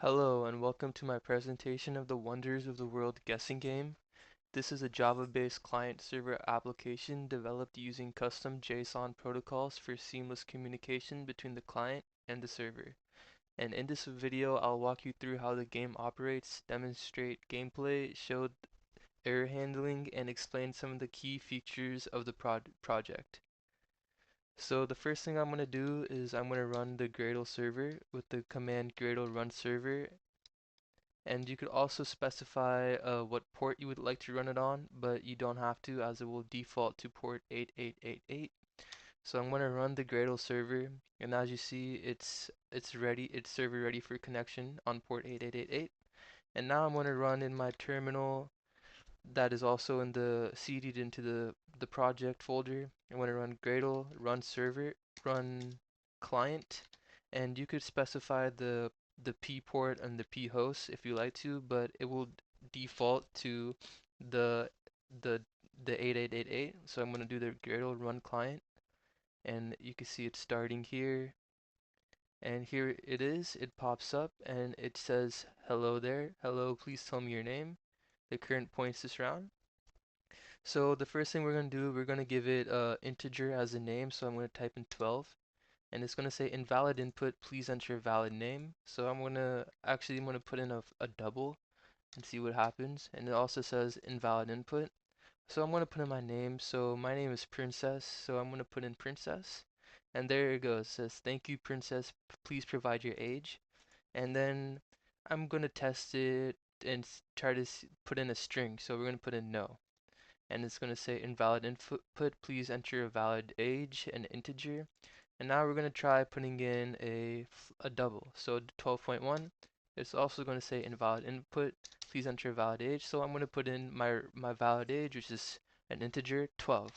Hello and welcome to my presentation of the Wonders of the World guessing game. This is a Java-based client-server application developed using custom JSON protocols for seamless communication between the client and the server. And in this video, I'll walk you through how the game operates, demonstrate gameplay, show error handling, and explain some of the key features of the project. So the first thing I'm going to do is I'm going to run the Gradle server with the command Gradle run server, and you could also specify what port you would like to run it on, but you don't have to as it will default to port 8888. So I'm going to run the Gradle server, and as you see it's ready, it's server ready for connection on port 8888. And now I'm going to run in my terminal that is also in the cd'd into the project folder. I'm going to run Gradle run server run client, and you could specify the p port and the p host if you like to, but it will default to the the the 8888. So I'm going to do the Gradle run client, and you can see it starting here, and here it is. It pops up and it says hello there, hello, please tell me your name, the current points this round. So the first thing we're going to do, we're going to give it integer as a name. So I'm going to type in 12, and it's going to say invalid input, please enter a valid name. So I'm going to put in a double and see what happens. And it also says invalid input. So I'm going to put in my name. So my name is Princess. So I'm going to put in Princess. And there it goes. It says thank you, Princess. Please provide your age. And then I'm going to test it and try to put in a string. So we're going to put in no, and it's going to say invalid input, please enter a valid age and integer. And now we're going to try putting in a double, so 12.1. It's also going to say invalid input, please enter a valid age. So I'm going to put in my valid age, which is an integer 12.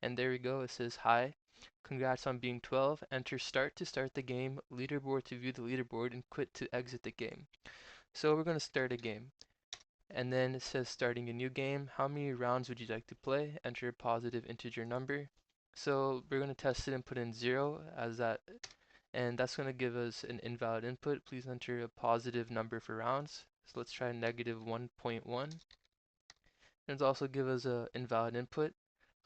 And there we go. It says hi, congrats on being 12, enter start to start the game, leaderboard to view the leaderboard, and quit to exit the game. So we're going to start a game. And then it says starting a new game. How many rounds would you like to play? Enter a positive integer number. So we're going to test it and put in 0 as that, and that's going to give us an invalid input. Please enter a positive number for rounds. So let's try negative 1.1. And it's also give us a invalid input.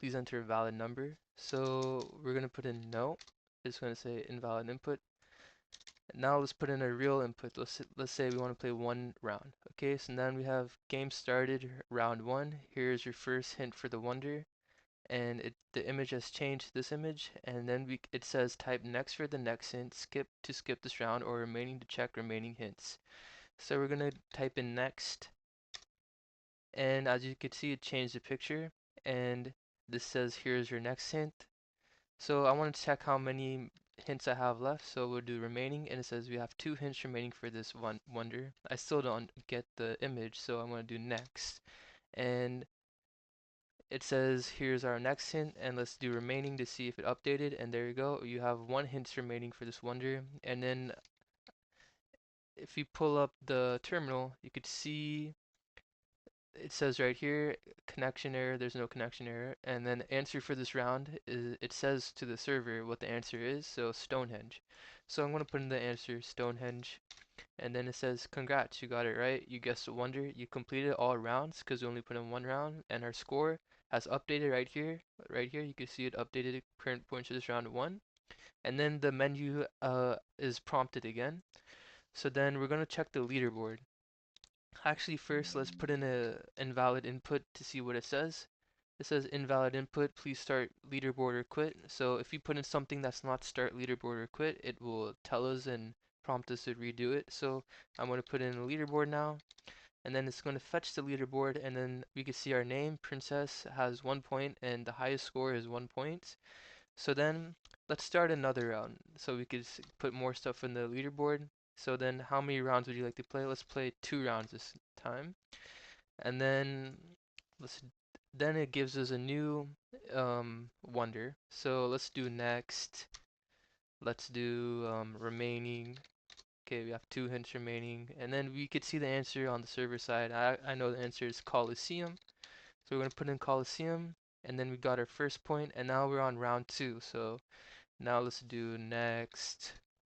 Please enter a valid number. So we're going to put in no. It's going to say invalid input. Now let's put in a real input. Let's say we want to play one round. Okay, so then we have game started, round one. Here's your first hint for the wonder, and the image has changed to this image, and then it says type next for the next hint, skip to skip this round, or remaining to check remaining hints. So we're gonna type in next, and as you can see, it changed the picture, and this says here's your next hint. So I want to check how many hints I have left, so we'll do remaining, and it says we have 2 hints remaining for this one wonder. I still don't get the image, so I'm going to do next. And it says here's our next hint, and let's do remaining to see if it updated, and there you go. You have 1 hint remaining for this wonder. And then if you pull up the terminal, you could see it says right here, connection error, there's no connection error. And then answer for this round is, it says to the server what the answer is, so Stonehenge. So I'm going to put in the answer Stonehenge. And then it says, congrats, you got it right. You guessed the wonder. You completed all rounds because we only put in 1 round. And our score has updated right here. Right here, you can see it updated current points to this round 1. And then the menu is prompted again. So then we're going to check the leaderboard. Actually, first let's put in a invalid input to see what it says. It says invalid input, please start leaderboard or quit. So if you put in something that's not start leaderboard or quit, it will tell us and prompt us to redo it. So I'm going to put in a leaderboard now, and then it's going to fetch the leaderboard, and then we can see our name, Princess, has 1 point, and the highest score is 1 point. So then let's start another round so we could put more stuff in the leaderboard. So then how many rounds would you like to play? Let's play 2 rounds this time. And then let's then it gives us a new wonder. So let's do next. Let's do remaining. Okay, we have 2 hints remaining. And then we could see the answer on the server side. I know the answer is Coliseum. So we're going to put in Coliseum. And then we got our first point. And now we're on round 2. So now let's do next.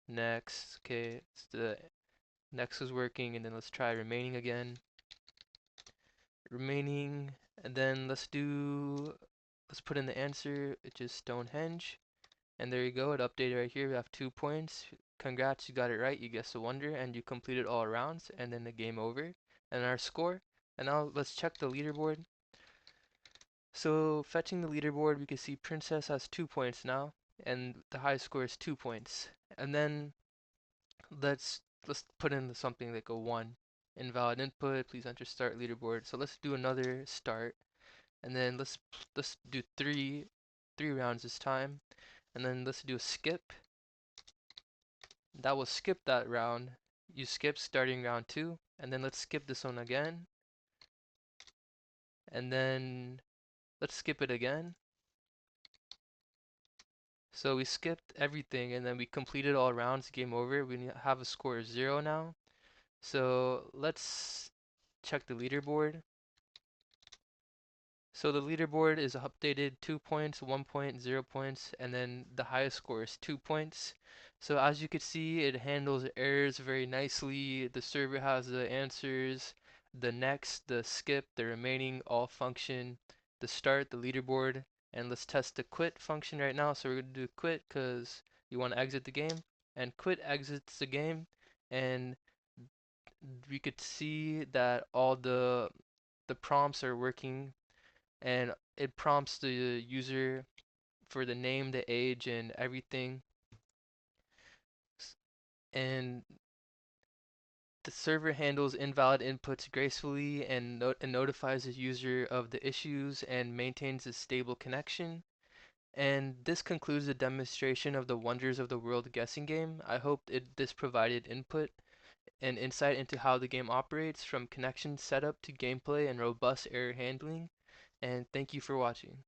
Next. Okay, it's the Next is working, and then let's try remaining again. Remaining, and then let's put in the answer, which is Stonehenge. And there you go, it updated right here. We have 2 points. Congrats, you got it right. You guessed the wonder, and you completed all rounds, and then the game over. And our score. And now let's check the leaderboard. So fetching the leaderboard, we can see Princess has 2 points now, and the high score is 2 points. And then let's put in something like a 1. Invalid input. Please enter start leaderboard. So let's do another start, and then let's do three rounds this time, and then let's do a skip. That will skip that round. You skip starting round 2, and then let's skip this one again, and then let's skip it again. So we skipped everything, and then we completed all rounds, game over. We have a score of 0 now. So let's check the leaderboard. So the leaderboard is updated 2 points, 1 point, 0 points, and then the highest score is 2 points. So as you can see, it handles errors very nicely. The server has the answers, the next, the skip, the remaining all function, the start, the leaderboard, and let's test the quit function right now. So we're going to do quit because you want to exit the game, and quit exits the game, and we could see that all the prompts are working, and it prompts the user for the name, the age, and everything. And the server handles invalid inputs gracefully and notifies the user of the issues and maintains a stable connection. And this concludes the demonstration of the wonders of the world guessing game. I hope this provided input and insight into how the game operates, from connection setup to gameplay and robust error handling. And thank you for watching.